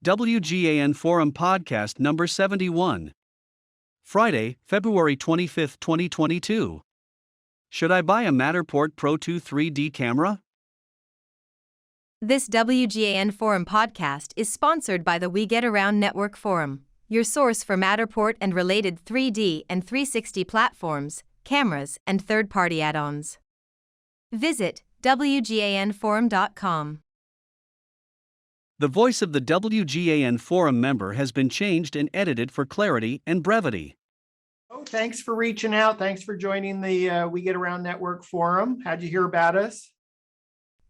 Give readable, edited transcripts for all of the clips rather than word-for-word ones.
WGAN Forum Podcast number 71. Friday, February 25, 2022. Should I buy a Matterport Pro 2 3D camera? This WGAN Forum podcast is sponsored by the We Get Around Network Forum, your source for Matterport and related 3D and 360 platforms, cameras, and third-party add-ons. Visit WGANforum.com. The voice of the WGAN Forum member has been changed and edited for clarity and brevity. Oh, thanks for reaching out. Thanks for joining the We Get Around Network Forum. How'd you hear about us?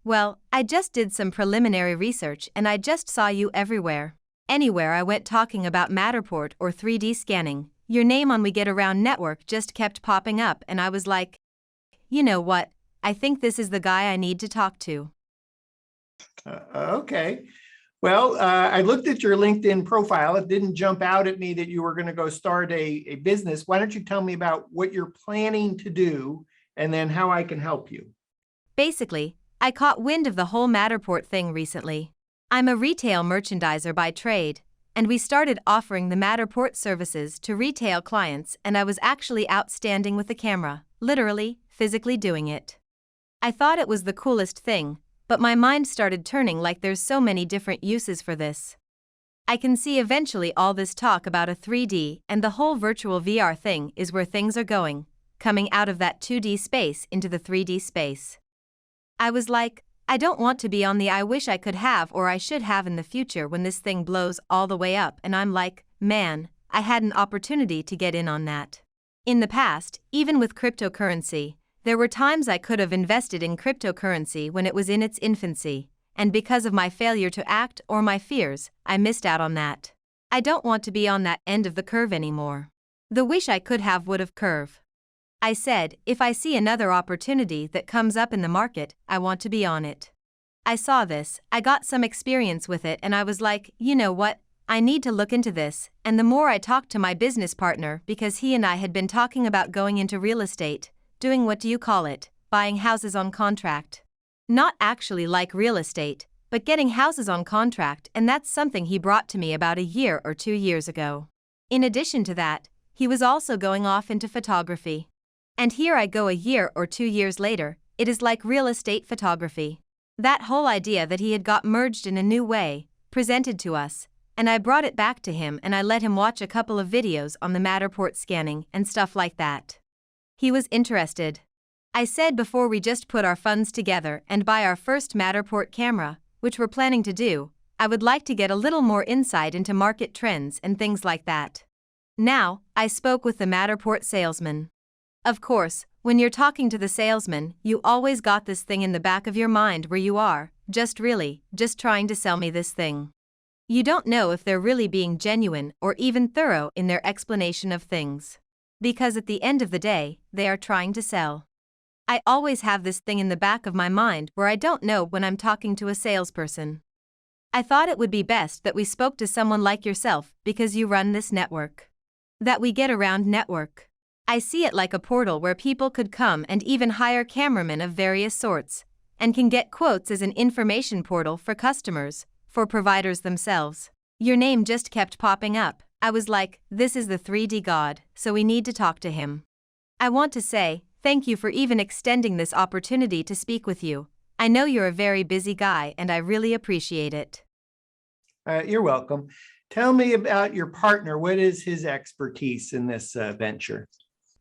Well, I just did some preliminary research and I just saw you everywhere. Anywhere I went talking about Matterport or 3D scanning, your name on We Get Around Network just kept popping up and I was like, you know what, I think this is the guy I need to talk to. Okay. Well, I looked at your LinkedIn profile. It didn't jump out at me that you were going to go start a business. Why don't you tell me about what you're planning to do and then how I can help you? Basically, I caught wind of the whole Matterport thing recently. I'm a retail merchandiser by trade, and we started offering the Matterport services to retail clients, and I was actually outstanding with the camera, literally, physically doing it. I thought it was the coolest thing, but my mind started turning like there's so many different uses for this. I can see eventually all this talk about a 3D and the whole virtual VR thing is where things are going, coming out of that 2D space into the 3D space. I was like, I don't want to be on the I wish I could have or I should have in the future when this thing blows all the way up, and I'm like, man, I had an opportunity to get in on that. In the past, even with cryptocurrency, there were times I could have invested in cryptocurrency when it was in its infancy, and because of my failure to act or my fears, I missed out on that. I don't want to be on that end of the curve anymore. The wish I could have would have curve. I said, if I see another opportunity that comes up in the market, I want to be on it. I saw this, I got some experience with it, and I was like, you know what, I need to look into this, and the more I talked to my business partner, because he and I had been talking about going into real estate, doing what do you call it, buying houses on contract. Not actually like real estate, but getting houses on contract, and that's something he brought to me about a year or 2 years ago. In addition to that, he was also going off into photography. And here I go a year or 2 years later, it is like real estate photography. That whole idea that he had got merged in a new way, presented to us, and I brought it back to him and I let him watch a couple of videos on the Matterport scanning and stuff like that. He was interested. I said before we just put our funds together and buy our first Matterport camera, which we're planning to do, I would like to get a little more insight into market trends and things like that. Now, I spoke with the Matterport salesman. Of course, when you're talking to the salesman, you always got this thing in the back of your mind where you are, just trying to sell me this thing. You don't know if they're really being genuine or even thorough in their explanation of things. Because at the end of the day, they are trying to sell. I always have this thing in the back of my mind where I don't know when I'm talking to a salesperson. I thought it would be best that we spoke to someone like yourself because you run this network. That We Get Around Network. I see it like a portal where people could come and even hire cameramen of various sorts, and can get quotes as an information portal for customers, for providers themselves. Your name just kept popping up. I was like, this is the 3D god, so we need to talk to him. I want to say, thank you for even extending this opportunity to speak with you. I know you're a very busy guy and I really appreciate it. You're welcome. Tell me about your partner. What is his expertise in this venture?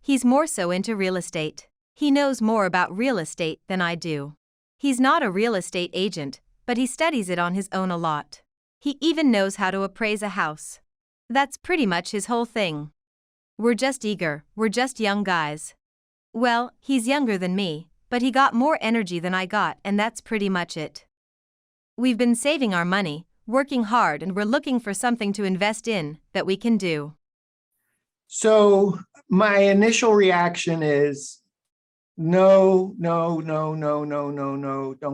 He's more so into real estate. He knows more about real estate than I do. He's not a real estate agent, but he studies it on his own a lot. He even knows how to appraise a house. That's pretty much his whole thing. We're just eager, we're just young guys. Well, he's younger than me, but he got more energy than I got, and that's pretty much it. We've been saving our money, working hard, and we're looking for something to invest in that we can do. So my initial reaction is no, don't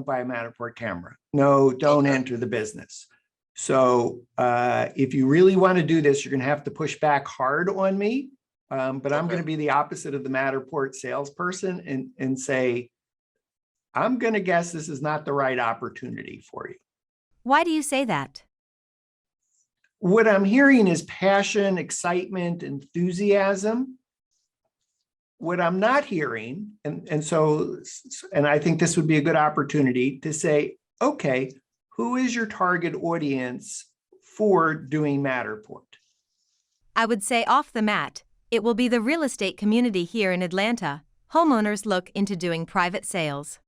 buy a Matterport camera. No, don't enter the business. So if you really want to do this, you're going to have to push back hard on me. But I'm going to be the opposite of the Matterport salesperson and say, I'm going to guess this is not the right opportunity for you. Why do you say that? what I'm hearing is passion, excitement, enthusiasm. What I'm not hearing, and I think this would be a good opportunity to say, okay, who is your target audience for doing Matterport? I would say off the mat, it will be the real estate community here in Atlanta. Homeowners look into doing private sales.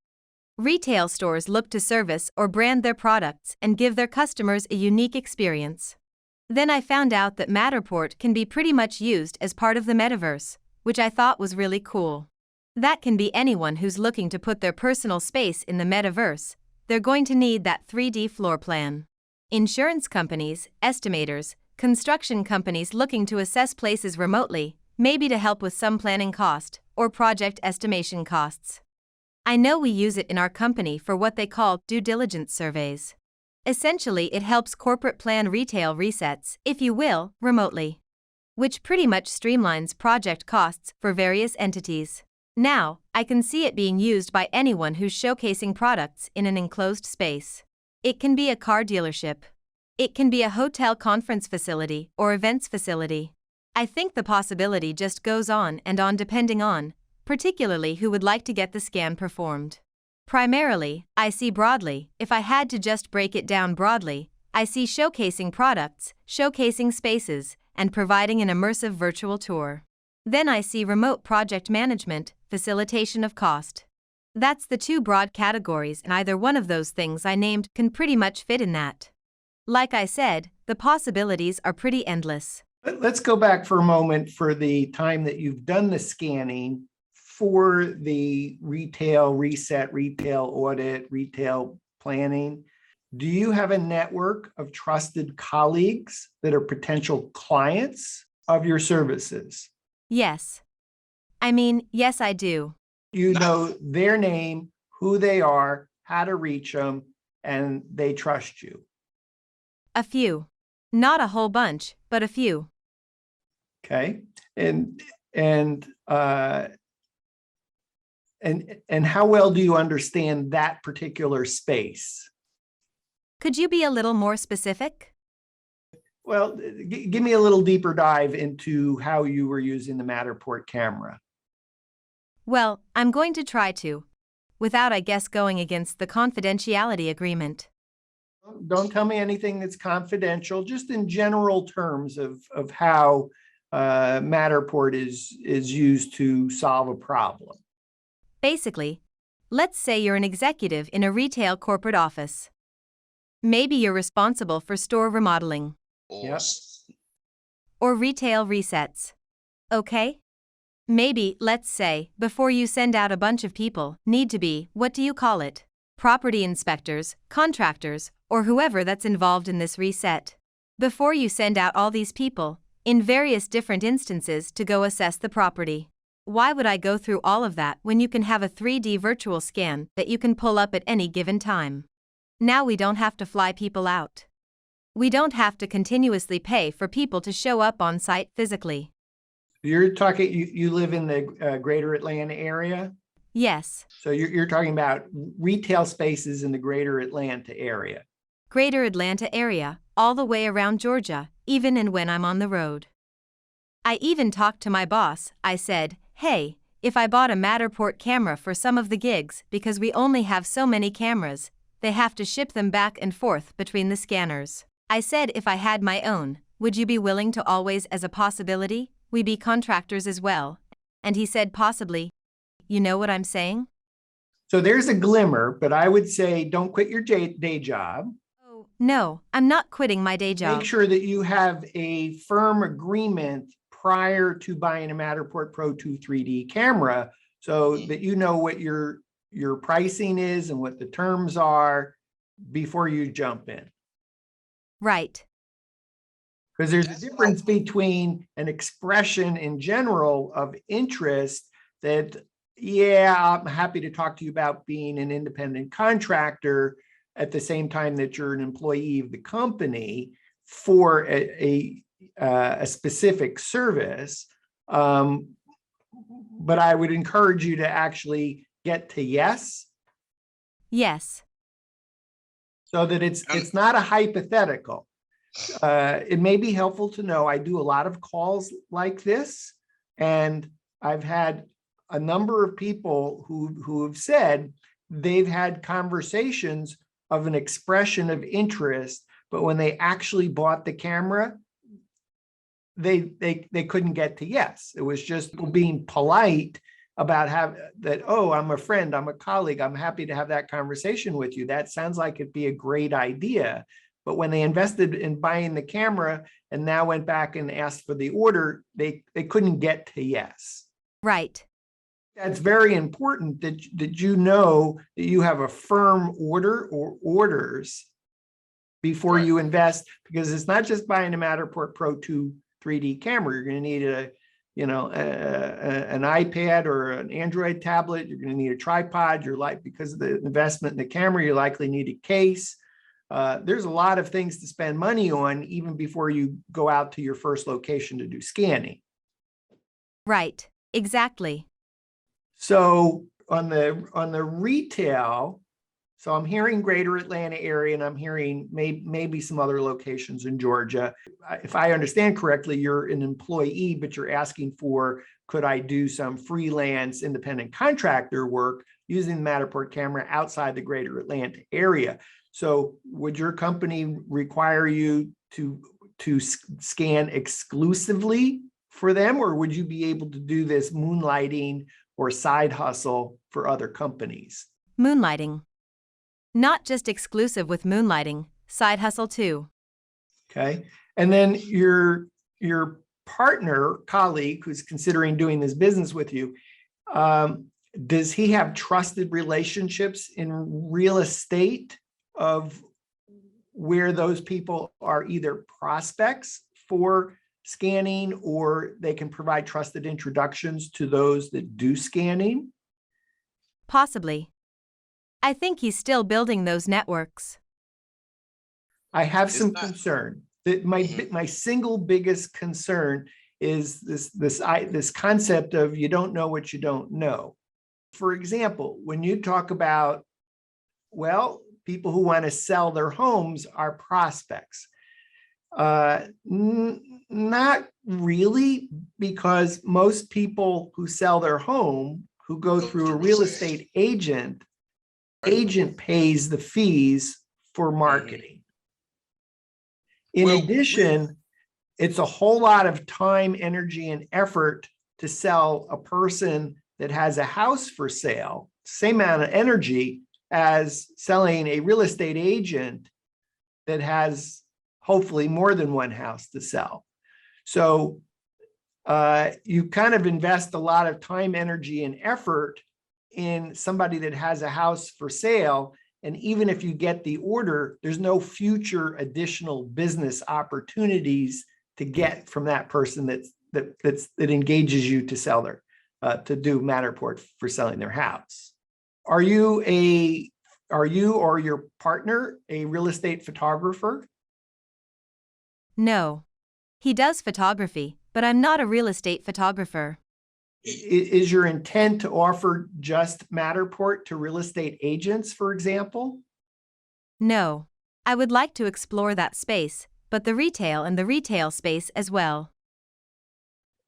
Retail stores look to service or brand their products and give their customers a unique experience. Then I found out that Matterport can be pretty much used as part of the metaverse, which I thought was really cool. That can be anyone who's looking to put their personal space in the metaverse. They're going to need that 3D floor plan. Insurance companies, estimators, construction companies looking to assess places remotely, maybe to help with some planning cost or project estimation costs. I know we use it in our company for what they call due diligence surveys. Essentially, it helps corporate plan retail resets, if you will, remotely, which pretty much streamlines project costs for various entities. Now, I can see it being used by anyone who's showcasing products in an enclosed space. It can be a car dealership. It can be a hotel conference facility or events facility. I think the possibility just goes on and on depending on, particularly who would like to get the scan performed. Primarily, I see broadly, if I had to just break it down broadly, I see showcasing products, showcasing spaces, and providing an immersive virtual tour. Then I see remote project management, facilitation of cost. That's the two broad categories, and either one of those things I named can pretty much fit in that. Like I said, the possibilities are pretty endless. Let's go back for a moment for the time that you've done the scanning for the retail reset, retail audit, retail planning. Do you have a network of trusted colleagues that are potential clients of your services? Yes. I mean, yes, I do. You know their name, who they are, how to reach them, and they trust you. A few. Not a whole bunch, but a few. Okay. And how well do you understand that particular space? Could you be a little more specific? Well, give me a little deeper dive into how you were using the Matterport camera. Well, I'm going to try to, without, I guess, going against the confidentiality agreement. Don't tell me anything that's confidential, just in general terms of how Matterport is used to solve a problem. Basically, let's say you're an executive in a retail corporate office. Maybe you're responsible for store remodeling. Yep. Or retail resets. Okay? Maybe, let's say, before you send out a bunch of people, need to be, what do you call it? Property inspectors, contractors, or whoever that's involved in this reset. Before you send out all these people, in various different instances to go assess the property. Why would I go through all of that when you can have a 3D virtual scan that you can pull up at any given time? Now we don't have to fly people out. We don't have to continuously pay for people to show up on site physically. You're talking, you live in the greater Atlanta area? Yes. So you're talking about retail spaces in the greater Atlanta area. Greater Atlanta area, all the way around Georgia, even and when I'm on the road. I even talked to my boss. I said, hey, if I bought a Matterport camera for some of the gigs, because we only have so many cameras, they have to ship them back and forth between the scanners. I said if I had my own, would you be willing to always, as a possibility, we be contractors as well? And he said possibly. You know what I'm saying? So there's a glimmer, but I would say don't quit your day job. Oh, no, I'm not quitting my day job. Make sure that you have a firm agreement prior to buying a Matterport Pro 2 3D camera so that you know what your pricing is and what the terms are before you jump in. Right. Because there's a difference between an expression in general of interest that, yeah, I'm happy to talk to you about being an independent contractor at the same time that you're an employee of the company for a specific service. But I would encourage you to actually get to yes. Yes. So that it's not a hypothetical. It may be helpful to know I do a lot of calls like this, and I've had a number of people who have said they've had conversations of an expression of interest, but when they actually bought the camera, they couldn't get to yes. It was just being polite about that, oh, I'm a friend, I'm a colleague, I'm happy to have that conversation with you. That sounds like it'd be a great idea. But when they invested in buying the camera and now went back and asked for the order, they couldn't get to yes. Right. That's very important that you know that you have a firm order or orders before you invest, because it's not just buying a Matterport Pro 2 3D camera. You're going to need an iPad or an Android tablet. You're going to need a tripod. Because of the investment in the camera, you likely need a case. There's a lot of things to spend money on even before you go out to your first location to do scanning. Right. Exactly. So on the retail, so I'm hearing greater Atlanta area, and I'm hearing maybe some other locations in Georgia. If I understand correctly, you're an employee, but you're asking for, could I do some freelance independent contractor work using the Matterport camera outside the greater Atlanta area? So would your company require you to scan exclusively for them, or would you be able to do this moonlighting or side hustle for other companies? Moonlighting. Not just exclusive with moonlighting, side hustle too. Okay. And then your partner, colleague who's considering doing this business with you, does he have trusted relationships in real estate of where those people are either prospects for scanning, or they can provide trusted introductions to those that do scanning? Possibly. I think he's still building those networks. I have some concern. That my single biggest concern is this concept of you don't know what you don't know. For example, when you talk about, well, people who want to sell their homes are prospects. Not really, because most people who sell their home, who go through a real estate agent pays the fees for marketing. In addition, it's a whole lot of time, energy, and effort to sell a person that has a house for sale, same amount of energy as selling a real estate agent that has hopefully more than one house to sell. So you kind of invest a lot of time, energy, and effort in somebody that has a house for sale. And even if you get the order, there's no future additional business opportunities to get from that person that engages you to sell to do Matterport for selling their house. Are you or your partner a real estate photographer? No. He does photography, but I'm not a real estate photographer. Is your intent to offer just Matterport to real estate agents, for example? No. I would like to explore that space, but the retail space as well.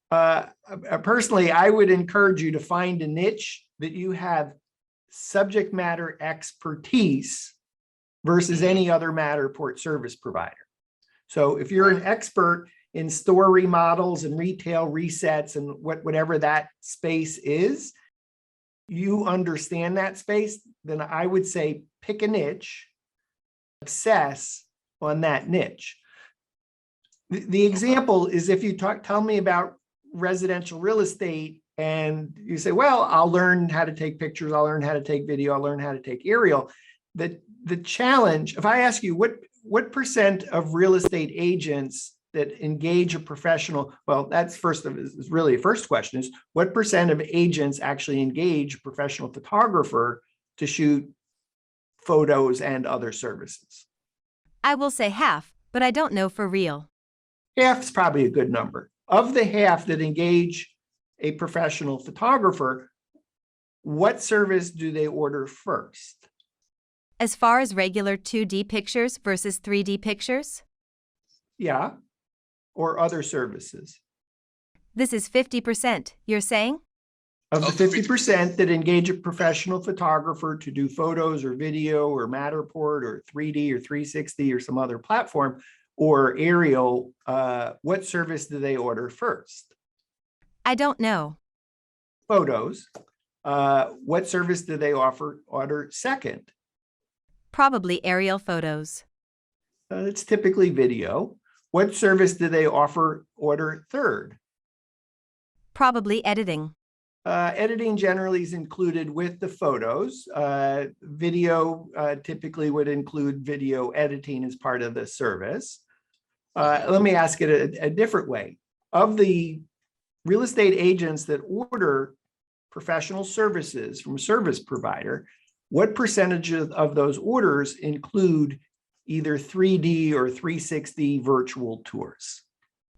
Personally, I would encourage you to find a niche that you have subject matter expertise versus any other Matterport service provider. So if you're an expert in store remodels and retail resets and whatever that space is, you understand that space, then I would say pick a niche, obsess on that niche. The example is if you tell me about residential real estate and you say, well, I'll learn how to take pictures, I'll learn how to take video, I'll learn how to take aerial. The challenge, if I ask you what percent of real estate agents that engage a professional, well, that's is really a first question is what percent of agents actually engage a professional photographer to shoot photos and other services? I will say half, but I don't know for real. Half is probably a good number. Of the half that engage a professional photographer, what service do they order first? As far as regular 2D pictures versus 3D pictures? Yeah, or other services. This is 50%, you're saying? Of the Of the 50% that engage a professional photographer to do photos or video or Matterport or 3D or 360 or some other platform or aerial, what service do they order first? I don't know. Photos. What service do they order second? Probably aerial photos. It's typically video. What service do they order third? Probably editing. Editing generally is included with the photos. Video typically would include video editing as part of the service. Let me ask it a different way. Of the real estate agents that order professional services from a service provider, what percentage of those orders include either 3D or 360 virtual tours?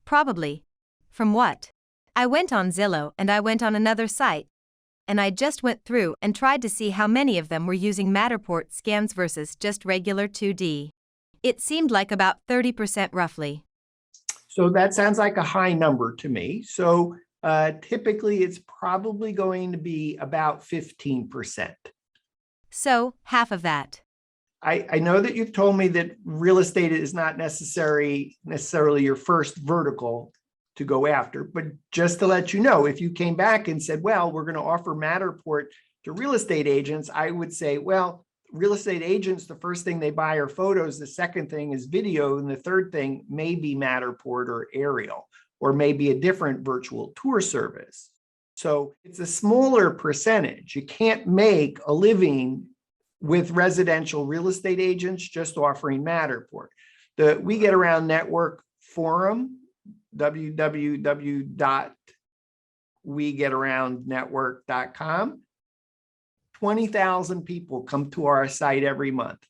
Probably. From what? I went on Zillow and I went on another site, and I just went through and tried to see how many of them were using Matterport scans versus just regular 2D. It seemed like about 30% roughly. So that sounds like a high number to me. So typically it's probably going to be about 15%. So, half of that. I know that you've told me that real estate is not necessarily your first vertical to go after, but just to let you know, if you came back and said, well, we're going to offer Matterport to real estate agents, I would say, well, real estate agents, the first thing they buy are photos. The second thing is video. And the third thing may be Matterport or aerial, or maybe a different virtual tour service. So it's a smaller percentage. You can't make a living with residential real estate agents just offering Matterport. The We Get Around Network forum, www.wegetaroundnetwork.com. 20,000 people come to our site every month.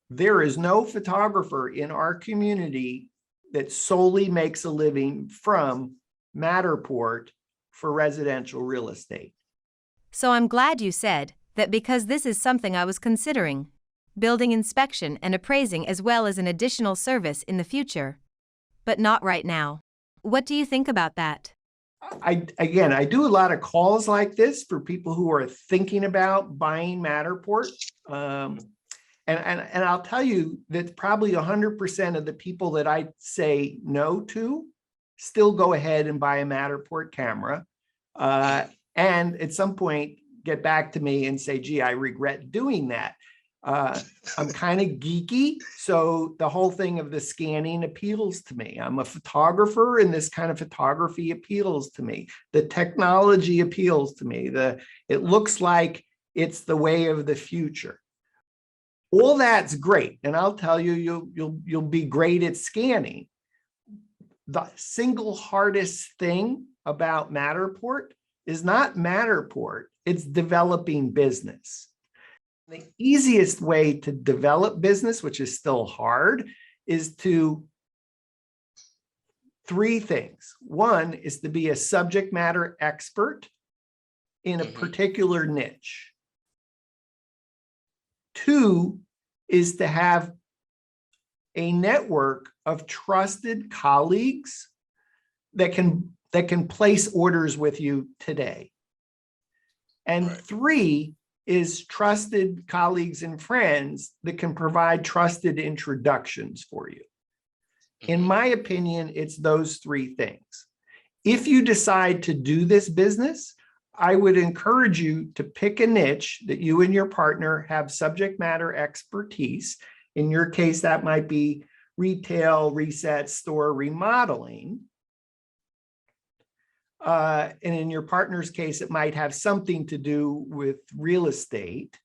There is no photographer in our community that solely makes a living from Matterport for residential real estate. So I'm glad you said that, because this is something I was considering. Building inspection and appraising as well as an additional service in the future. But not right now. What do you think about that? I do a lot of calls like this for people who are thinking about buying Matterport. And I'll tell you that probably 100% of the people that I say no to still go ahead and buy a Matterport camera. And at some point get back to me and say, gee, I regret doing that. I'm kind of geeky, so the whole thing of the scanning appeals to me. I'm a photographer, and this kind of photography appeals to me. The technology appeals to me. It looks like it's the way of the future. All that's great, and I'll tell you, you'll be great at scanning. The single hardest thing about Matterport is not Matterport, it's developing business. The easiest way to develop business, which is still hard, is to three things. One is to be a subject matter expert in a particular niche. Two is to have a network of trusted colleagues that can place orders with you today. And three is trusted colleagues and friends that can provide trusted introductions for you. In my opinion, it's those three things. If you decide to do this business, I would encourage you to pick a niche that you and your partner have subject matter expertise. In your case, that might be retail, reset, store remodeling. And in your partner's case, it might have something to do with real estate.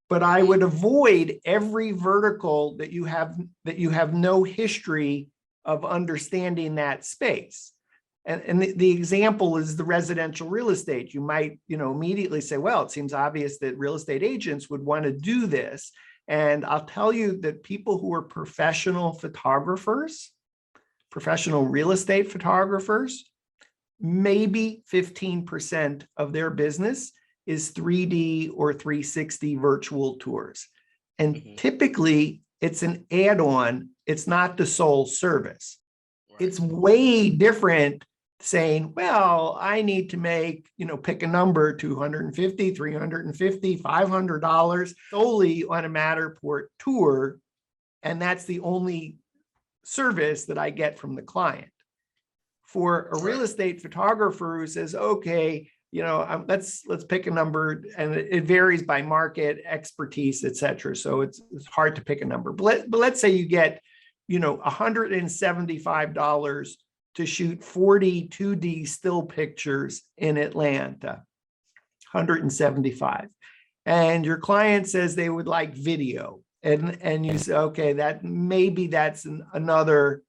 But I would avoid every vertical that you have no history of understanding that space. And the example is the residential real estate. You might, immediately say, well, it seems obvious that real estate agents would want to do this. And I'll tell you that people who are professional photographers, professional real estate photographers, maybe 15% of their business is 3D or 360 virtual tours. And typically It's an add-on. It's not the sole service. Right. It's way different saying, well, I need to make, pick a number, $250, $350, $500 solely on a Matterport tour. And that's the only service that I get from the client. For a real estate photographer who says, okay, let's pick a number, and it varies by market, expertise, et cetera. So it's hard to pick a number. But let's say you get, $175 to shoot 40 2D still pictures in Atlanta, 175. And your client says they would like video. And you say, okay, that's another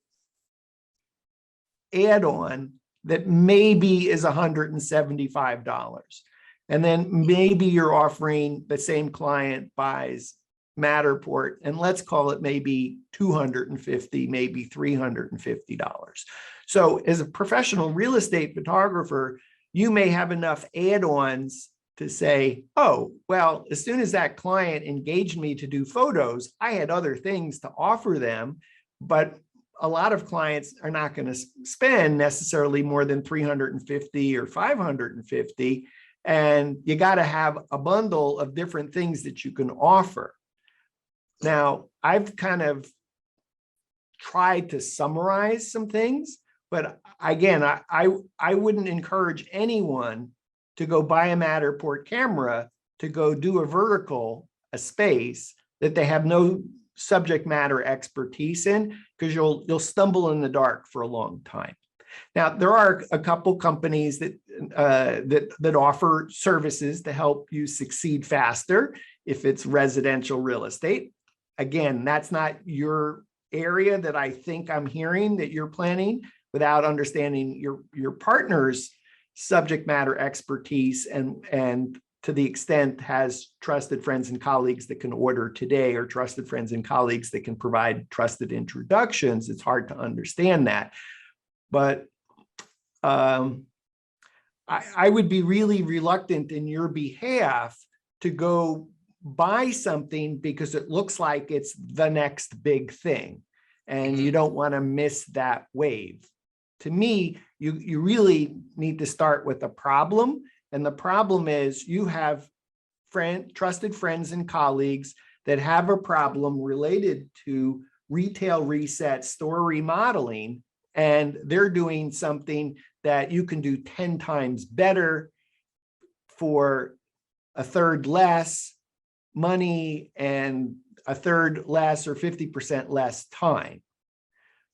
add-on that maybe is $175. And then maybe you're offering the same client buys Matterport, and let's call it maybe $250, maybe $350. So as a professional real estate photographer, you may have enough add-ons to say, oh, well, as soon as that client engaged me to do photos, I had other things to offer them, but a lot of clients are not going to spend necessarily more than $350 or $550. And you got to have a bundle of different things that you can offer. Now, I've kind of tried to summarize some things, but again, I wouldn't encourage anyone to go buy a Matterport camera to go do a vertical, a space that they have no subject matter expertise in, because you'll stumble in the dark for a long time. Now, there are a couple companies that offer services to help you succeed faster if it's residential real estate. Again, that's not your area that I think I'm hearing that you're planning, without understanding your partner's subject matter expertise and to the extent has trusted friends and colleagues that can order today, or trusted friends and colleagues that can provide trusted introductions. It's hard to understand that. But I would be really reluctant in your behalf to go buy something because it looks like it's the next big thing, and you don't want to miss that wave. To me, you really need to start with a problem. And the problem is you have trusted friends and colleagues that have a problem related to retail reset, store remodeling, and they're doing something that you can do 10 times better for a third less money and a third less or 50% less time.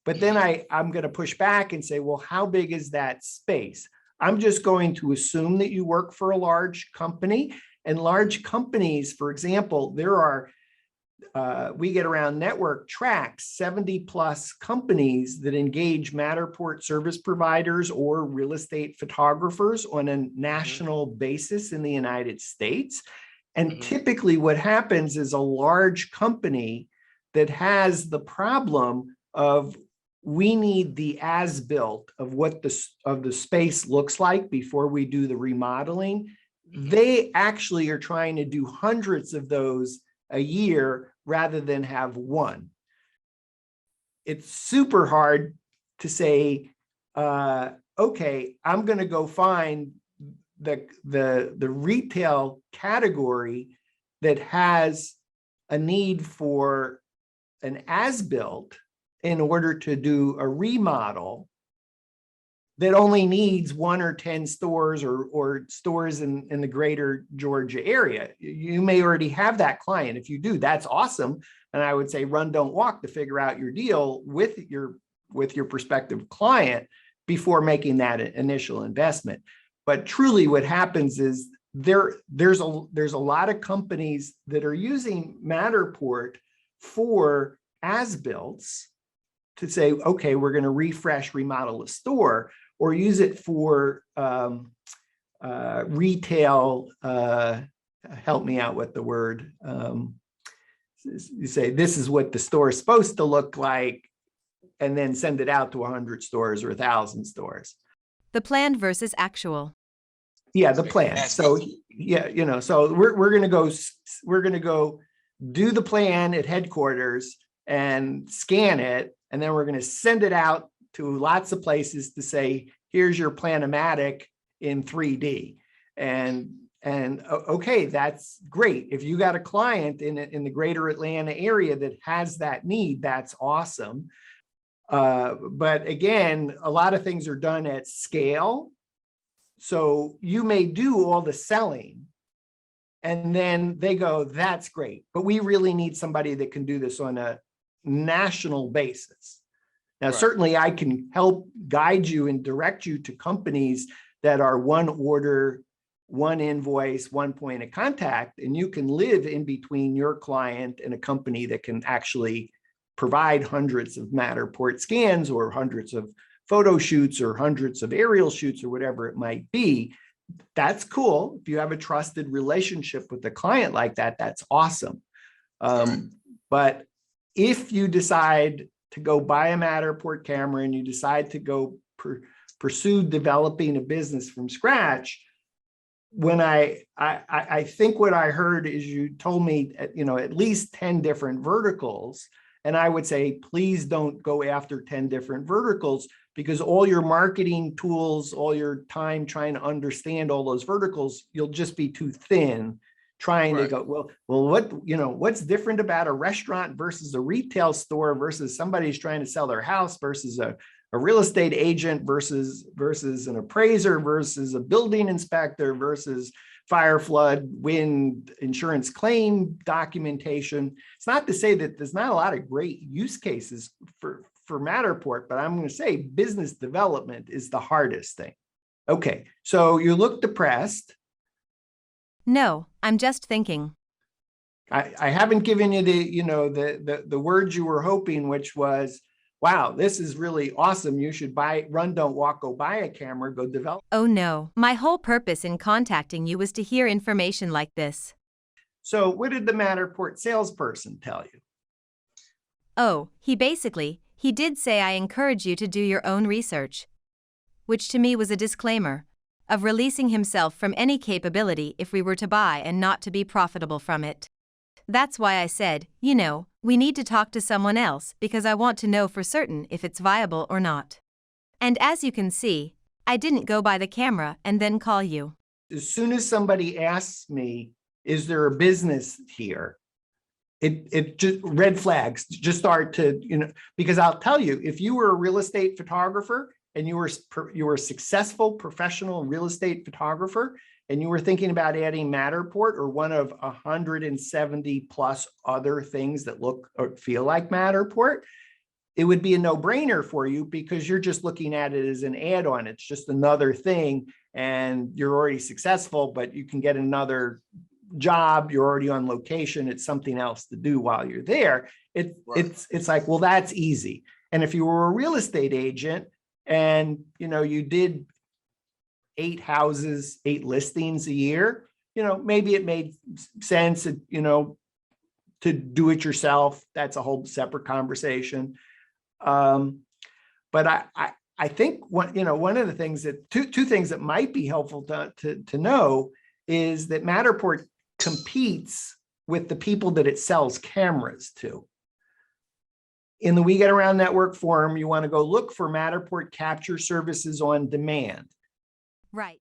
But then I'm going to push back and say, well, how big is that space? I'm just going to assume that you work for a large company, and large companies, for example, there are, we get around Network Tracks, 70 plus companies that engage Matterport service providers or real estate photographers on a national basis in the United States. And typically what happens is a large company that has the problem of, we need the as-built of what the space looks like before we do the remodeling. They actually are trying to do hundreds of those a year rather than have one. It's super hard to say, okay, I'm going to go find the retail category that has a need for an as-built in order to do a remodel that only needs 1 or 10 stores or stores in the greater Georgia area. You may already have that client. If you do, that's awesome. And I would say run, don't walk to figure out your deal with your prospective client before making that initial investment. But truly what happens is there's a lot of companies that are using Matterport for as-builts to say, okay, we're going to refresh, remodel a store, or use it for retail, help me out with the word. You say, this is what the store is supposed to look like, and then send it out to 100 stores or 1,000 stores. The planned versus actual. Yeah, the plan. So yeah, so we're going to go do the plan at headquarters, and scan it. And then we're going to send it out to lots of places to say, here's your Planomatic in 3D. And okay, that's great. If you got a client in the greater Atlanta area that has that need, that's awesome. But again, a lot of things are done at scale. So you may do all the selling and then they go, that's great, but we really need somebody that can do this on a national basis. Now, certainly I can help guide you and direct you to companies that are one order, one invoice, one point of contact, and you can live in between your client and a company that can actually provide hundreds of Matterport scans or hundreds of photo shoots or hundreds of aerial shoots or whatever it might be. That's cool. If you have a trusted relationship with a client like that, that's awesome. But if you decide to go buy a Matterport camera and you decide to go pursue developing a business from scratch, when I think what I heard is you told me, at least 10 different verticals. And I would say, please don't go after 10 different verticals, because all your marketing tools, all your time trying to understand all those verticals, you'll just be too thin trying to go, what's different about a restaurant versus a retail store versus somebody's trying to sell their house versus a real estate agent versus an appraiser versus a building inspector versus fire, flood, wind, insurance claim documentation. It's not to say that there's not a lot of great use cases for Matterport, but I'm going to say business development is the hardest thing. Okay, so you look depressed. No, I'm just thinking. I haven't given you the words you were hoping, which was, wow, this is really awesome. You should run, don't walk, go buy a camera, go develop. Oh no, my whole purpose in contacting you was to hear information like this. So what did the Matterport salesperson tell you? Oh, he did say I encourage you to do your own research. Which to me was a disclaimer of releasing himself from any capability if we were to buy and not to be profitable from it. That's why I said, we need to talk to someone else because I want to know for certain if it's viable or not. And as you can see, I didn't go buy the camera and then call you. As soon as somebody asks me, is there a business here? It just red flags just start to, because I'll tell you, if you were a real estate photographer and you were a successful professional real estate photographer, and you were thinking about adding Matterport or one of 170 plus other things that look or feel like Matterport, it would be a no-brainer for you because you're just looking at it as an add-on. It's just another thing and you're already successful, but you can get another job. You're already on location. It's something else to do while you're there. It's like, well, that's easy. And if you were a real estate agent and, you did 8 houses, 8 listings a year, maybe it made sense, to do it yourself. That's a whole separate conversation. But I think one of the things that two things that might be helpful to know is that Matterport competes with the people that it sells cameras to. In the We Get Around Network forum, you want to go look for Matterport capture services on demand. Right.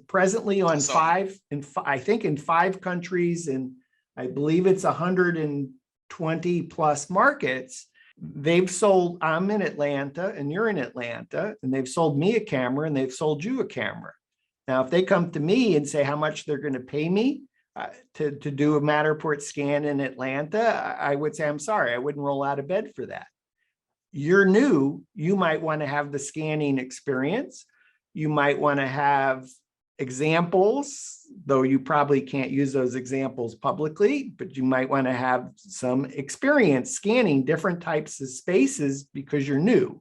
Presently on I think in 5 countries, and I believe it's 120 plus markets. They've sold, I'm in Atlanta and you're in Atlanta, and they've sold me a camera and they've sold you a camera. Now, if they come to me and say how much they're going to pay me to do a Matterport scan in Atlanta, I would say, I'm sorry, I wouldn't roll out of bed for that. You're new, you might want to have the scanning experience. You might want to have examples, though you probably can't use those examples publicly, but you might want to have some experience scanning different types of spaces because you're new.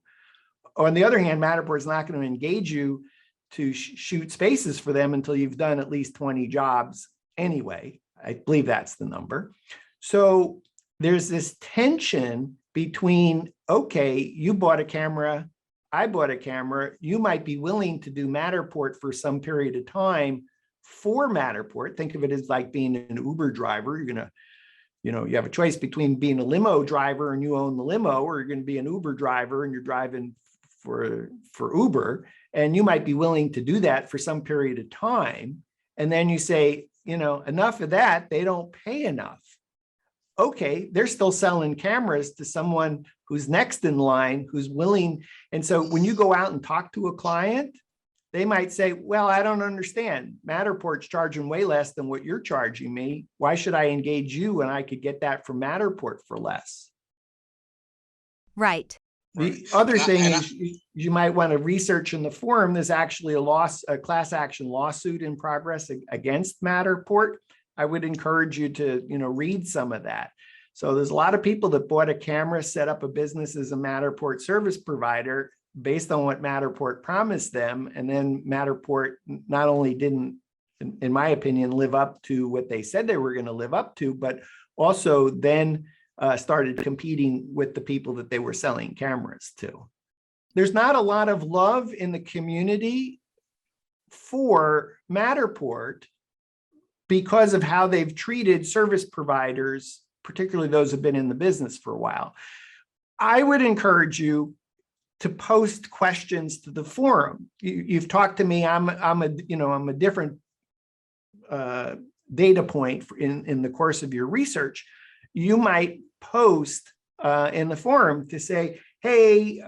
On the other hand, Matterport is not going to engage you to shoot spaces for them until you've done at least 20 jobs anyway. I believe that's the number. So there's this tension between, okay, you bought a camera, I bought a camera, you might be willing to do Matterport for some period of time for Matterport. Think of it as like being an Uber driver. You're going to, you have a choice between being a limo driver and you own the limo, or you're going to be an Uber driver and you're driving for Uber, and you might be willing to do that for some period of time. And then you say, enough of that, they don't pay enough. Okay, they're still selling cameras to someone who's next in line, who's willing. And so when you go out and talk to a client, they might say, well, I don't understand. Matterport's charging way less than what you're charging me. Why should I engage you when I could get that from Matterport for less? Right. The other thing is you might want to research in the forum. There's actually a class action lawsuit in progress against Matterport. I would encourage you to, read some of that. So there's a lot of people that bought a camera, set up a business as a Matterport service provider based on what Matterport promised them. And then Matterport not only didn't, in my opinion, live up to what they said they were going to live up to, but also then started competing with the people that they were selling cameras to. There's not a lot of love in the community for Matterport because of how they've treated service providers, particularly those who've been in the business for a while. I would encourage you to post questions to the forum. You've talked to me. I'm a different data point in the course of your research. You might post in the forum to say, hey,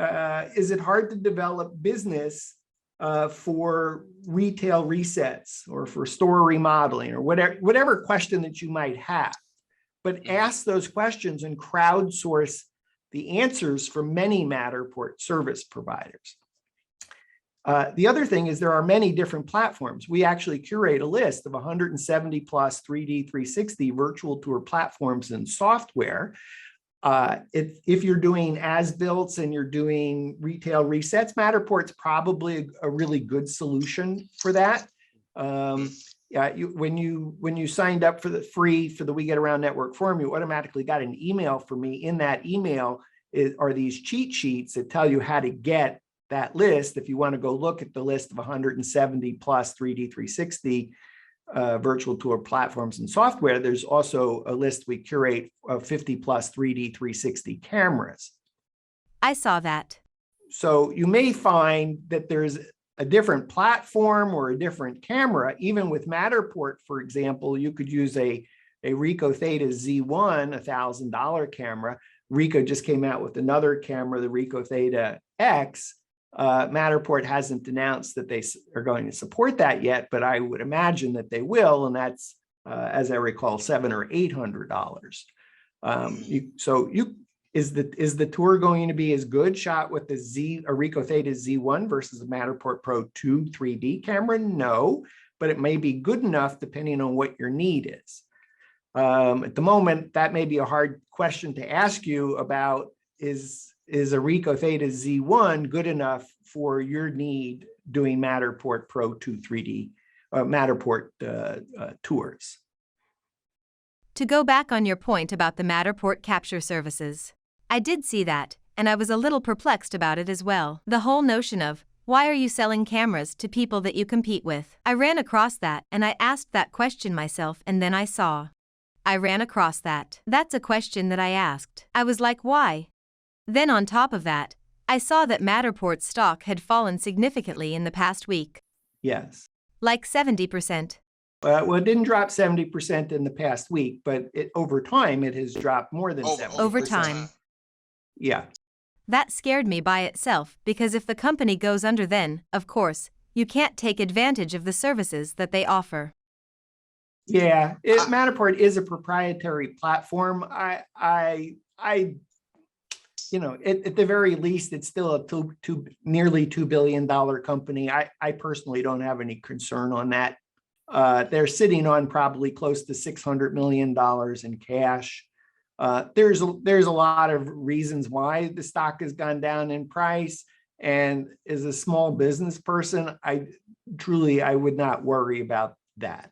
is it hard to develop business for retail resets or for store remodeling or whatever question that you might have? But ask those questions and crowdsource the answers from many Matterport service providers. The other thing is there are many different platforms. We actually curate a list of 170 plus 3D 360 virtual tour platforms and software. If you're doing as-builts and you're doing retail resets, Matterport's probably a really good solution for that. When you signed up for the We Get Around Network forum, you automatically got an email from me. In that email are these cheat sheets that tell you how to get that list. If you want to go look at the list of 170 plus 3D 360 virtual tour platforms and software, there's also a list we curate of 50 plus 3D 360 cameras. I saw that. So you may find that there's a different platform or a different camera. Even with Matterport, for example, you could use a Ricoh Theta Z1, $1,000 camera. Ricoh just came out with another camera, the Ricoh Theta X. Matterport hasn't announced that they are going to support that yet, but I would imagine that they will, and that's, as I recall, $700 or $800. Is the tour going to be as good shot with the Ricoh Theta Z1 versus the Matterport Pro 2 3D camera? No, but it may be good enough depending on what your need is. At the moment, that may be a hard question to ask you about. Is a Ricoh Theta Z1 good enough for your need doing Matterport Pro 2 3D, Matterport tours? To go back on your point about the Matterport capture services, I did see that, and I was a little perplexed about it as well. The whole notion of, why are you selling cameras to people that you compete with? I ran across that, and I asked that question myself, and then I ran across that. That's a question that I asked. I was like, why? Then on top of that, I saw that Matterport's stock had fallen significantly in the past week. Yes. Like 70%. Well, it didn't drop 70% in the past week, but over time, it has dropped more than 70%. Over time. Yeah. That scared me by itself, because if the company goes under, then, of course, you can't take advantage of the services that they offer. Yeah, Matterport is a proprietary platform. At the very least, it's still a nearly $2 billion company. I personally don't have any concern on that. They're sitting on probably close to $600 million in cash. There's a lot of reasons why the stock has gone down in price. And as a small business person, I would not worry about that.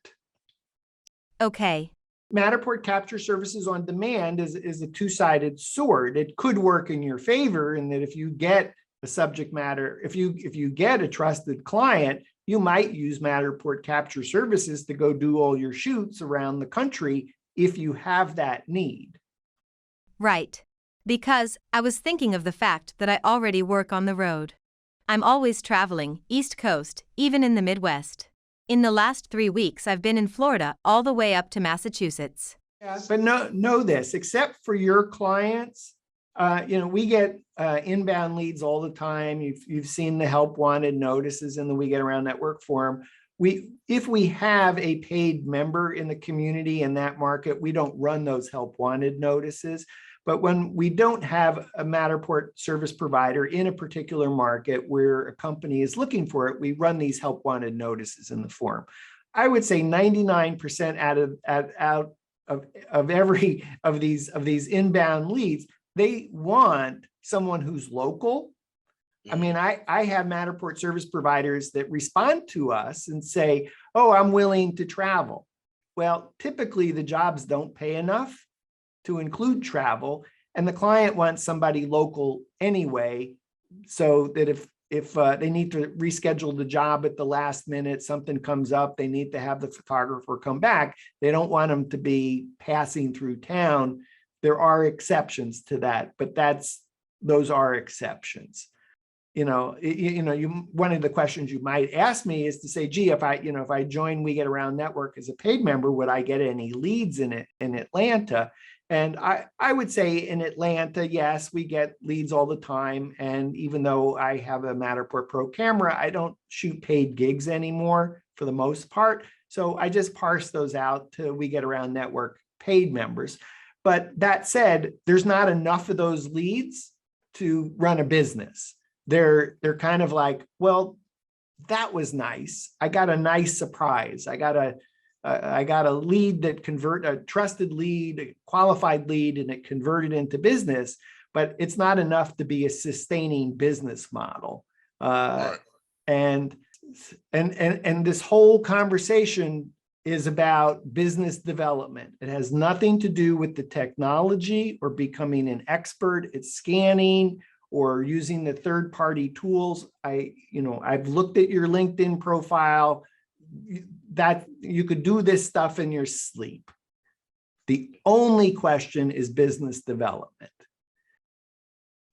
Okay. Matterport Capture Services on Demand is a two-sided sword. It could work in your favor in that if you get a subject matter, if you get a trusted client, you might use Matterport Capture Services to go do all your shoots around the country if you have that need. Right. Because I was thinking of the fact that I already work on the road. I'm always traveling, East Coast, even in the Midwest. In the last 3 weeks, I've been in Florida all the way up to Massachusetts. Yeah, but know this, except for your clients, we get inbound leads all the time. You've seen the help wanted notices in the We Get Around Network forum. If we have a paid member in the community in that market, we don't run those help wanted notices. But when we don't have a Matterport service provider in a particular market where a company is looking for it, we run these help wanted notices in the forum. I would say 99% out of every of these inbound leads, they want someone who's local. I mean, I have Matterport service providers that respond to us and say, oh, I'm willing to travel. Well, typically the jobs don't pay enough to include travel, and the client wants somebody local anyway, so that if they need to reschedule the job at the last minute, something comes up, they need to have the photographer come back, they don't want them to be passing through town. There are exceptions to that, but those are exceptions. One of the questions you might ask me is to say, gee, if I join We Get Around Network as a paid member, would I get any leads in Atlanta? And I would say in Atlanta, yes, we get leads all the time. And even though I have a Matterport Pro camera, I don't shoot paid gigs anymore for the most part. So I just parse those out to We Get Around Network paid members. But that said, there's not enough of those leads to run a business. They're kind of like, well, that was nice. I got a nice surprise. I got a lead that a trusted lead, a qualified lead, and it converted into business, but it's not enough to be a sustaining business model. Right. And this whole conversation is about business development. It has nothing to do with the technology or becoming an expert at scanning or using the third-party tools. I've looked at your LinkedIn profile, that you could do this stuff in your sleep. The only question is business development.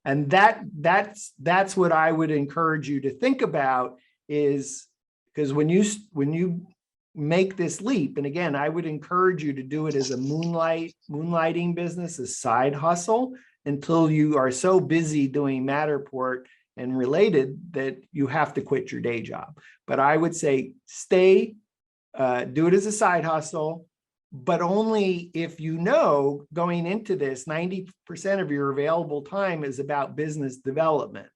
And that's what I would encourage you to think about, is because when you make this leap, and again, I would encourage you to do it as a moonlighting business, a side hustle, until you are so busy doing Matterport and related that you have to quit your day job. But I would say do it as a side hustle, but only if going into this, 90% of your available time is about business development.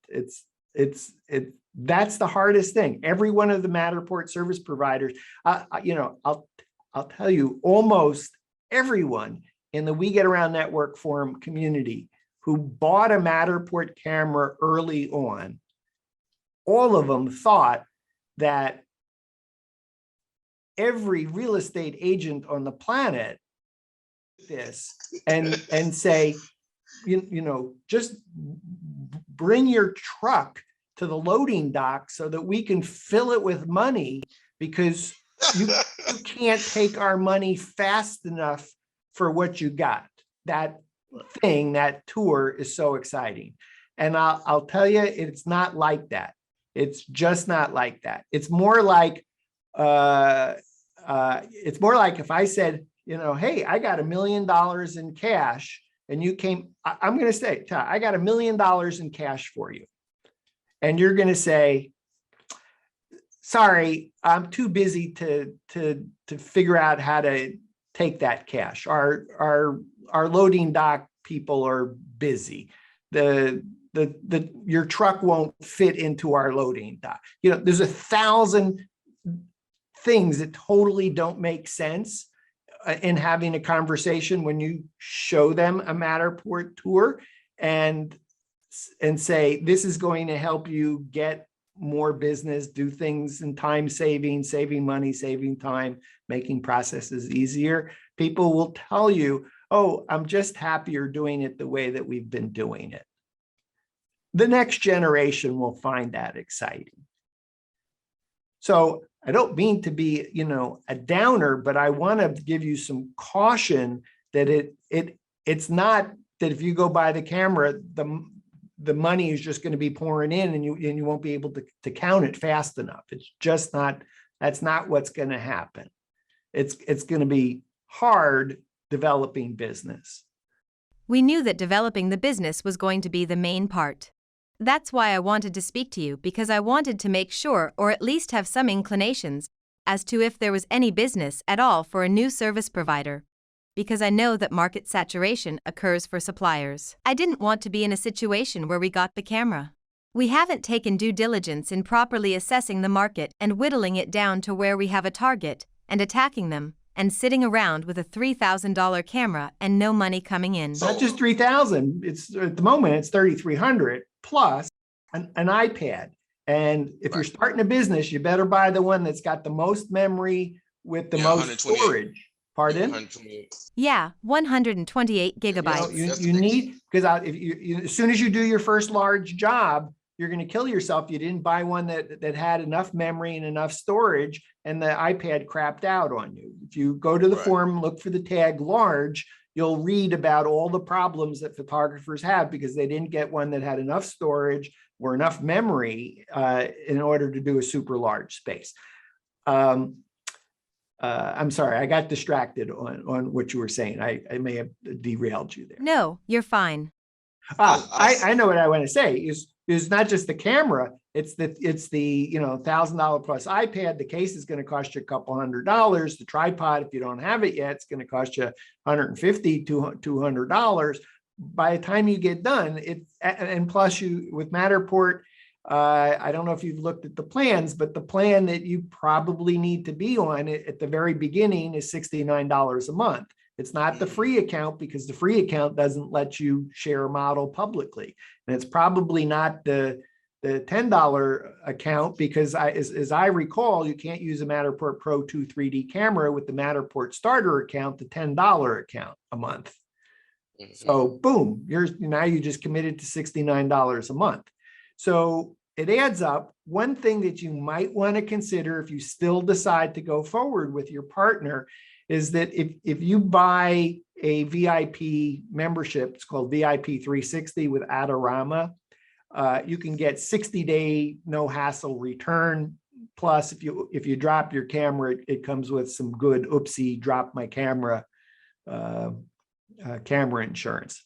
That's the hardest thing. Every one of the Matterport service providers, I'll tell you, almost everyone in the We Get Around Network forum community who bought a Matterport camera early on, all of them thought that every real estate agent on the planet and say, just bring your truck to the loading dock so that we can fill it with money, because you can't take our money fast enough for what you got. That tour is so exciting. And I'll tell you, it's not like that. It's just not like that. It's more like if I said, hey, I got $1 million in cash, and you came, I'm going to say, I got $1 million in cash for you. And you're going to say, sorry, I'm too busy to figure out how to take that cash. Our loading dock people are busy. Your truck won't fit into our loading dock. There's 1,000 things that totally don't make sense in having a conversation when you show them a Matterport tour and say, this is going to help you get more business, do things in time saving money, saving time, making processes easier. People will tell you, oh, I'm just happier doing it the way that we've been doing it. The next generation will find that exciting. So I don't mean to be, a downer, but I want to give you some caution that it's not that if you go buy the camera, the money is just going to be pouring in and you won't be able to count it fast enough. It's just not, that's not what's going to happen. It's going to be hard developing business. We knew that developing the business was going to be the main part. That's why I wanted to speak to you, because I wanted to make sure, or at least have some inclinations, as to if there was any business at all for a new service provider. Because I know that market saturation occurs for suppliers. I didn't want to be in a situation where we got the camera. We haven't taken due diligence in properly assessing the market and whittling it down to where we have a target, and attacking them, and sitting around with a $3,000 camera and no money coming in. Not just 3,000, it's at the moment it's 3,300 plus an iPad. And if you're starting a business, you better buy the one that's got the most memory with the most storage. Pardon? 128. Yeah, 128 gigabytes. You need, because as soon as you do your first large job, you're going to kill yourself. You didn't buy one that had enough memory and enough storage, and the iPad crapped out on you. If you go to the forum, look for the tag large, you'll read about all the problems that photographers have because they didn't get one that had enough storage or enough memory in order to do a super large space. I'm sorry, I got distracted on what you were saying. I may have derailed you there. No, you're fine. I know what I want to say is not just the camera, it's the $1,000 plus iPad. The case is going to cost you a couple $100. The tripod, if you don't have it yet, it's going to cost you $150 to $200. By the time you get done, and plus you with Matterport, I don't know if you've looked at the plans, but the plan that you probably need to be on at the very beginning is $69 a month. It's not the free account because the free account doesn't let you share a model publicly. And it's probably not the $10 account because as I recall, you can't use a Matterport Pro 2 3D camera with the Matterport starter account, the $10 account a month. So boom, now you just committed to $69 a month. So it adds up. One thing that you might want to consider if you still decide to go forward with your partner is that if you buy a VIP membership, it's called VIP 360 with Adorama, you can get 60-day no hassle return. Plus, if you drop your camera, it comes with some good oopsie drop my camera camera insurance.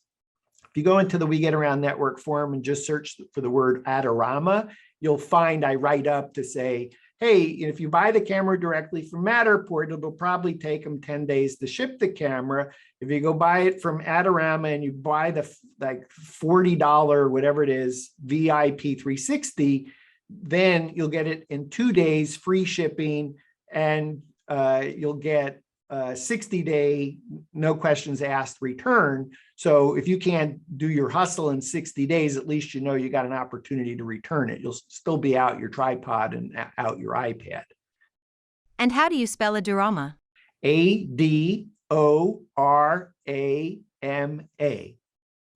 If you go into the We Get Around Network forum and just search for the word Adorama, you'll find I write up to say, hey, if you buy the camera directly from Matterport, it'll probably take them 10 days to ship the camera. If you go buy it from Adorama and you buy the $40, whatever it is, VIP 360, then you'll get it in 2 days, free shipping, and you'll get 60-day, no questions asked return. So if you can't do your hustle in 60 days, at least you know you got an opportunity to return it. You'll still be out your tripod and out your iPad. And how do you spell Adorama? Adorama.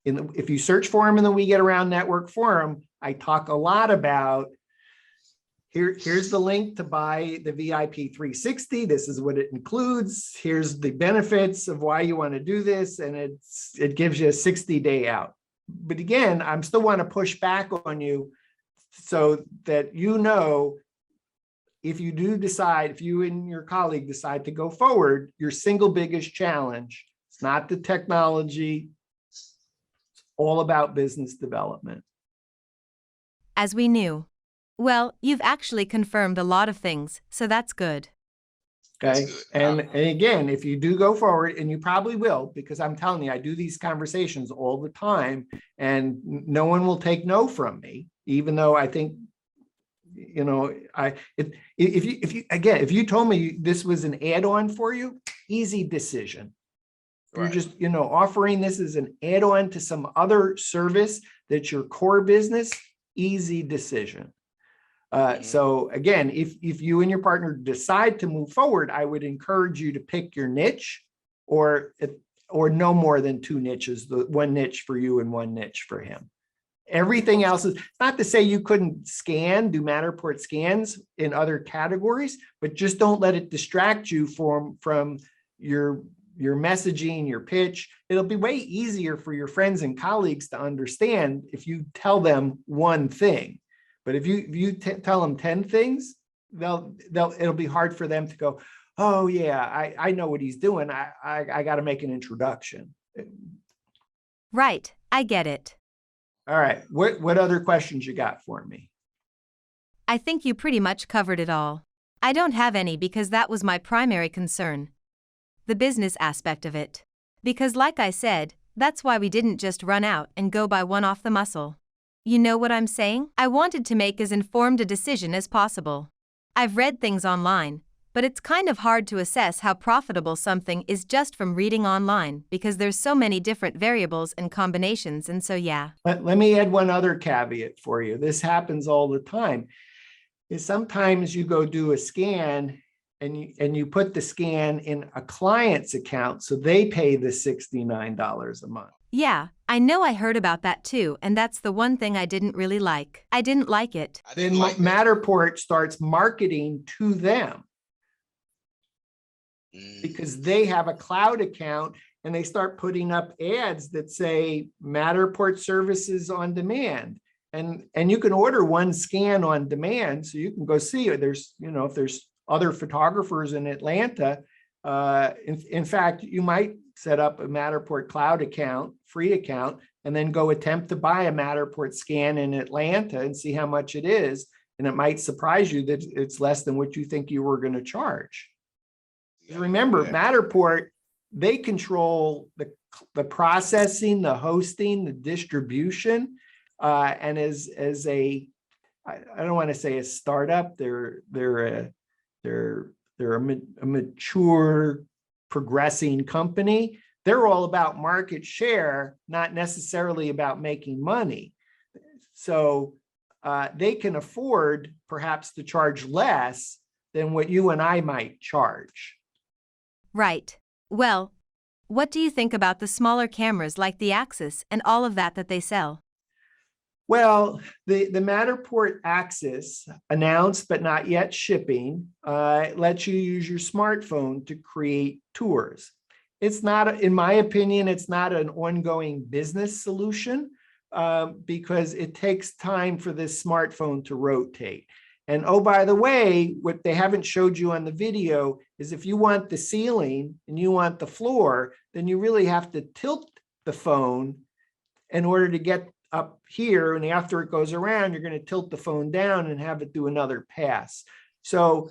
If you search for him in the We Get Around Network forum, I talk a lot about here's the link to buy the VIP 360. This is what it includes. Here's the benefits of why you want to do this. And it gives you a 60-day out. But again, I'm still want to push back on you so that if you do decide, if you and your colleague decide to go forward, your single biggest challenge, it's not the technology, it's all about business development. As we knew. Well, you've actually confirmed a lot of things, so that's good. Okay. And again, if you do go forward, and you probably will, because I'm telling you, I do these conversations all the time and no one will take no from me, even though I think, if you told me this was an add-on for you, easy decision. You're just, offering this as an add-on to some other service that's your core business, easy decision. So again, if you and your partner decide to move forward, I would encourage you to pick your niche or no more than two niches, the one niche for you and one niche for him. Everything else is not to say you couldn't do Matterport scans in other categories, but just don't let it distract you from your messaging, your pitch. It'll be way easier for your friends and colleagues to understand if you tell them one thing. But if you tell them 10 things, it'll be hard for them to go, oh yeah, I know what he's doing. I got to make an introduction. Right, I get it. All right, what other questions you got for me? I think you pretty much covered it all. I don't have any because that was my primary concern. The business aspect of it. Because like I said, that's why we didn't just run out and go buy one off the muscle. You know what I'm saying? I wanted to make as informed a decision as possible. I've read things online, but it's kind of hard to assess how profitable something is just from reading online because there's so many different variables and combinations, and so yeah. Let me add one other caveat for you. This happens all the time. Is sometimes you go do a scan and you put the scan in a client's account, so they pay the $69 a month. Yeah, I know, I heard about that too, and that's the one thing I didn't really like. I didn't like it. Then Matterport starts marketing to them because they have a cloud account and they start putting up ads that say Matterport services on demand. And you can order one scan on demand, so you can go see it. There's, if there's other photographers in Atlanta, in fact, you might set up a Matterport cloud account, free account, and then go attempt to buy a Matterport scan in Atlanta and see how much it is. And it might surprise you that it's less than what you think you were going to charge. Remember, Matterport, they control the processing, the hosting, the distribution, and as a, I don't want to say a startup, they're a mature, progressing company. They're all about market share, not necessarily about making money. So they can afford perhaps to charge less than what you and I might charge. Right. Well, what do you think about the smaller cameras like the Axis and all of that they sell? Well, the Matterport Axis, announced but not yet shipping, lets you use your smartphone to create tours. It's not, in my opinion, it's not an ongoing business solution because it takes time for this smartphone to rotate. And oh, by the way, what they haven't showed you on the video is if you want the ceiling and you want the floor, then you really have to tilt the phone in order to get up here. And after it goes around, you're going to tilt the phone down and have it do another pass. So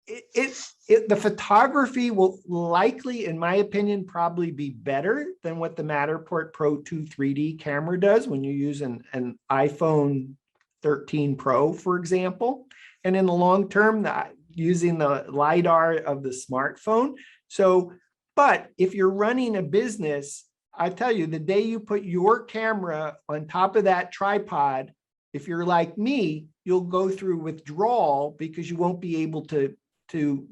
the photography will likely, in my opinion, probably be better than what the Matterport Pro 2 3D camera does when you use an iPhone 13 Pro, for example. And in the long term, using the LiDAR of the smartphone. So, but if you're running a business, I tell you, the day you put your camera on top of that tripod, if you're like me, you'll go through withdrawal because you won't be able to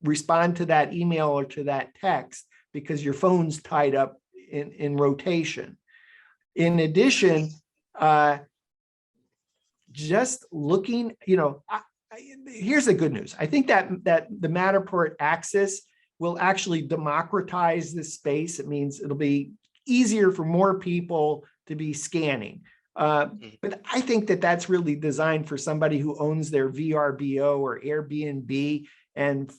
respond to that email or to that text because your phone's tied up in rotation. In addition, just looking, here's the good news. I think that the Matterport Axis will actually democratize this space. It means it'll be easier for more people to be scanning. But I think that that's really designed for somebody who owns their VRBO or Airbnb. And,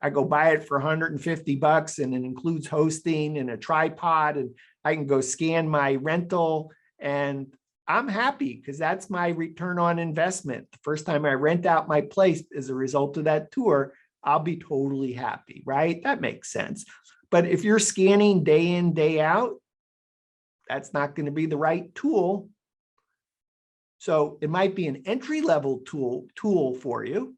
I go buy it for $150 and it includes hosting and a tripod, and I can go scan my rental and I'm happy because that's my return on investment. The first time I rent out my place as a result of that tour, I'll be totally happy, right? That makes sense. But if you're scanning day in, day out, that's not going to be the right tool. So it might be an entry-level tool for you.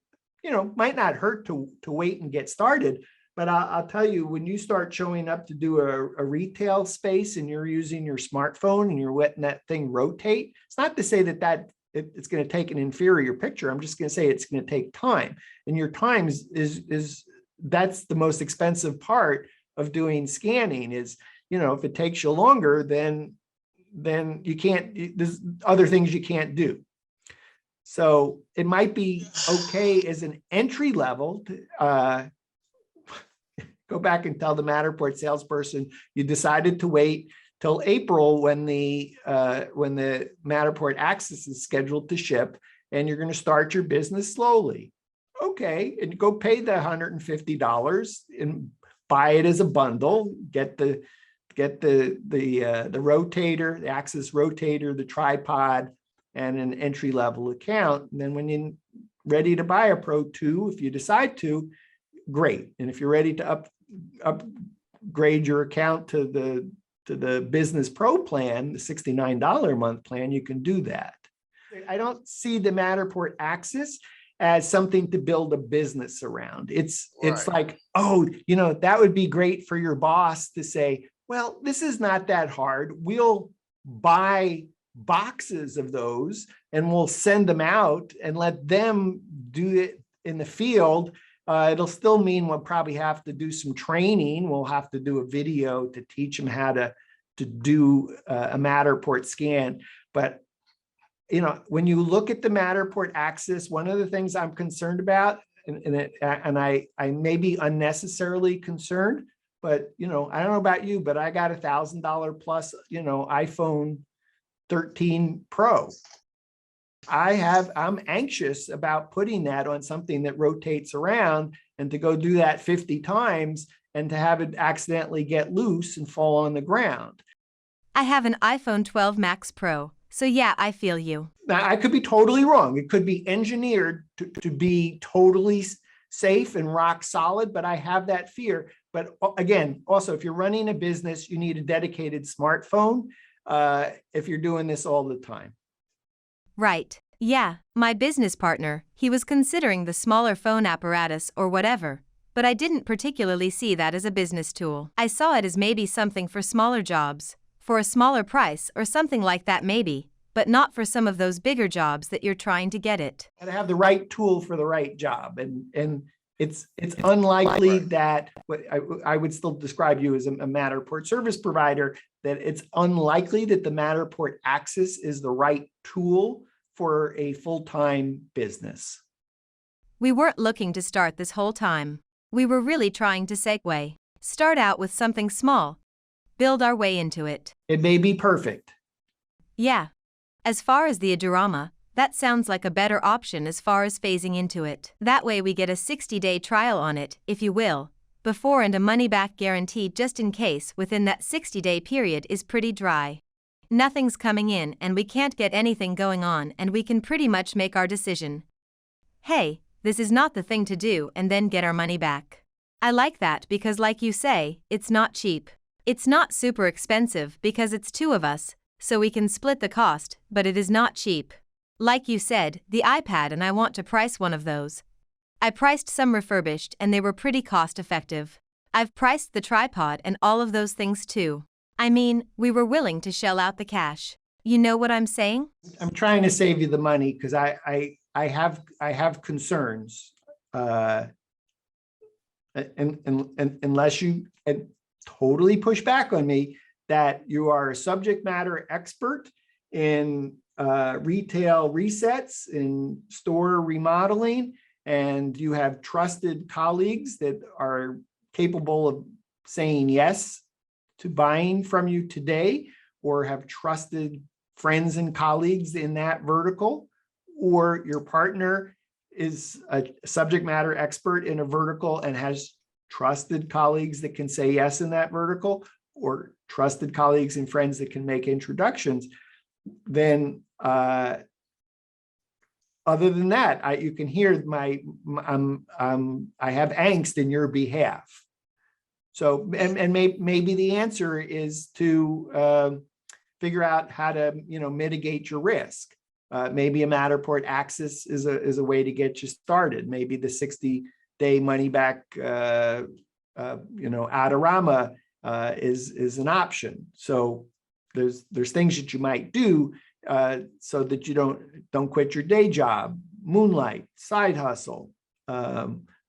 Might not hurt to wait and get started. But I'll tell you, when you start showing up to do a retail space and you're using your smartphone and you're letting that thing rotate, it's not to say that it's going to take an inferior picture. I'm just going to say it's going to take time. And your time is that's the most expensive part of doing scanning is, if it takes you longer, then then you can't, there's other things you can't do. So it might be okay as an entry level to go back and tell the Matterport salesperson you decided to wait till April when the Matterport Axis is scheduled to ship, and you're going to start your business slowly. Okay, and go pay the $150 and buy it as a bundle. Get the rotator, the Axis rotator, the tripod, and an entry level account. And then when you're ready to buy a Pro 2, if you decide to, great. And if you're ready to upgrade your account to the Business Pro plan, the $69 a month plan, you can do that. I don't see the Matterport Axis as something to build a business around. It's like, oh, that would be great for your boss to say, well, this is not that hard. We'll buy boxes of those and we'll send them out and let them do it in the field. It'll still mean we'll probably have to do some training. We'll have to do a video to teach them how to do a Matterport scan. But when you look at the Matterport Axis, one of the things I'm concerned about, and I may be unnecessarily concerned, but I don't know about you, but I got $1,000 plus, iPhone 13 Pro. I'm anxious about putting that on something that rotates around, and to go do that 50 times and to have it accidentally get loose and fall on the ground. I have an iPhone 12 Max Pro, so yeah, I feel you. Now, I could be totally wrong. It could be engineered to be totally safe and rock solid, but I have that fear. But again, also, if you're running a business, you need a dedicated smartphone if you're doing this all the time. Right. Yeah, my business partner, he was considering the smaller phone apparatus or whatever, but I didn't particularly see that as a business tool. I saw it as maybe something for smaller jobs, for a smaller price or something like that maybe, but not for some of those bigger jobs that you're trying to get it. And have the right tool for the right job. And it's unlikely that I would still describe you as a Matterport service provider, that it's unlikely that the Matterport Axis is the right tool for a full-time business. We weren't looking to start this whole time. We were really trying to segue, start out with something small, build our way into it. It may be perfect. Yeah. As far as the Adorama, that sounds like a better option as far as phasing into it. That way we get a 60-day trial on it, if you will, before, and a money-back guarantee just in case within that 60-day period is pretty dry. Nothing's coming in and we can't get anything going on, and we can pretty much make our decision. Hey, this is not the thing to do, and then get our money back. I like that because, like you say, it's not cheap. It's not super expensive because it's two of us, so we can split the cost, but it is not cheap. Like you said, the iPad, and I want to price one of those. I priced some refurbished and they were pretty cost effective. I've priced the tripod and all of those things too. I mean, we were willing to shell out the cash. You know what I'm saying? I'm trying to save you the money because I have concerns. And unless you totally push back on me that you are a subject matter expert in retail resets, in store remodeling, and you have trusted colleagues that are capable of saying yes to buying from you today, or have trusted friends and colleagues in that vertical, or your partner is a subject matter expert in a vertical and has trusted colleagues that can say yes in that vertical, or trusted colleagues and friends that can make introductions, then other than that, you can hear I have angst in your behalf. So, and maybe the answer is to figure out how to, mitigate your risk. Maybe a Matterport Axis is a way to get you started. Maybe the 60-day money back, Adorama is an option. So there's things that you might do so that you don't quit your day job, moonlight, side hustle,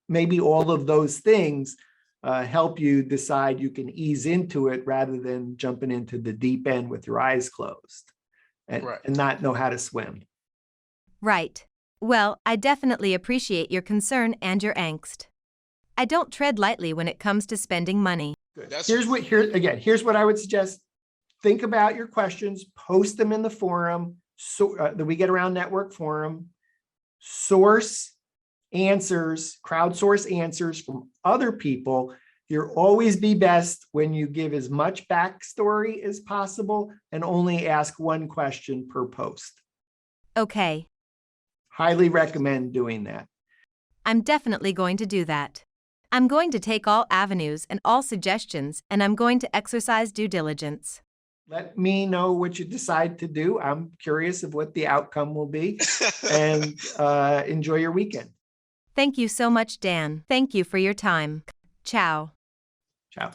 maybe all of those things help you decide you can ease into it rather than jumping into the deep end with your eyes closed and not know how to swim. Right. Well, I definitely appreciate your concern and your angst. I don't tread lightly when it comes to spending money. Good. Here's what I would suggest. Think about your questions, post them in the forum, the We Get Around Network forum, source answers, crowdsource answers from other people. You'll always be best when you give as much backstory as possible and only ask one question per post. Okay. Highly recommend doing that. I'm definitely going to do that. I'm going to take all avenues and all suggestions, and I'm going to exercise due diligence. Let me know what you decide to do. I'm curious of what the outcome will be, and enjoy your weekend. Thank you so much, Dan. Thank you for your time. Ciao. Ciao.